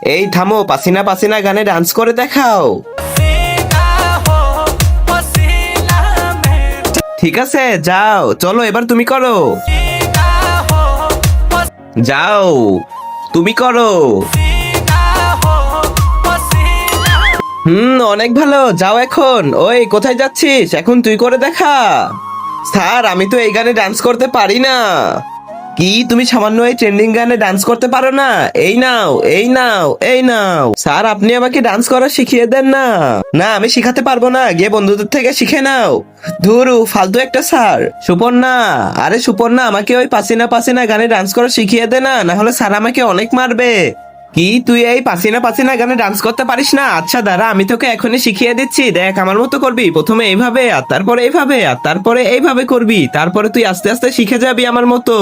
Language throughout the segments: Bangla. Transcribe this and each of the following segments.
এই থামো, পাসিনা পাসিনা গানে ডান্স করে দেখাও। ঠিক আছে যাও, চলো এবার তুমি করো। যাও, তুমি করো। অনেক ভালো, যাও এখন। ওই কোথায় যাচ্ছিস? এখন তুই করে দেখা। স্যার আমি তো এই গানে ডান্স করতে পারি না। কি, তুমি সামান্য এই ট্রেন্ডিং গানে ডান্স করতে পারো না? এই নাও, এই নাও, এই নাও। স্যার আপনি আমাকে ডান্স করা শিখিয়ে দেন না। না আমি শিখাতে পারবো না, গিয়ে বন্ধুদের থেকে শিখে নাও। ধুরু, ফালতু একটা স্যার। সুপর্ণা, আরে সুপর্ণা, আমাকে ওই পাসিনা পাসিনা গানে ডান্স করা শিখিয়ে দে না, না হলে স্যার আমাকে অনেক মারবে। কি, তুই এই পাসিনা পাসিনা গানে ডান্স করতে পারিস না? আচ্ছা দাঁড়া, আমি তোকে এখনই শিখিয়ে দিচ্ছি, দেখ আমার মতো করবি। প্রথমে এইভাবে, আর তারপরে এইভাবে, আর তারপরে এইভাবে করবি, তারপরে তুই আস্তে আস্তে শিখে যাবি আমার মতো।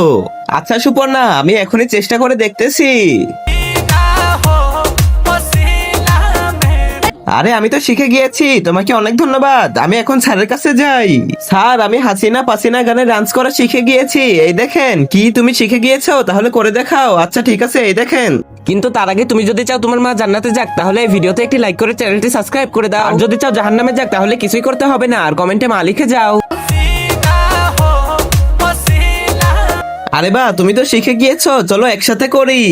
আচ্ছা সুপর্ণা, আমি এখনই চেষ্টা করে দেখতেছি। আরে আমি তো শিখে গিয়েছি, তোমাকে অনেক ধন্যবাদ। আমি এখন স্যারের কাছে যাই। স্যার আমি হাসিনা পাসিনা গানে ডান্স করা শিখে গিয়েছি, এই দেখেন। কি, তুমি শিখে গিয়েছো? তাহলে করে দেখাও। আচ্ছা ঠিক আছে, এই দেখেন। কিন্তু তার আগে তুমি যদি চাও তোমার মা জান্নাতে যাক, তাহলে এই ভিডিওতে একটি লাইক করে চ্যানেলটি সাবস্ক্রাইব করে দাও। আর যদি চাও জাহান্নামে যাক, তাহলে কিছুই করতে হবে না, আর কমেন্টে মা লিখে যাও। আরে বা, তুমি তো শিখে গিয়েছো, চলো একসাথে করি।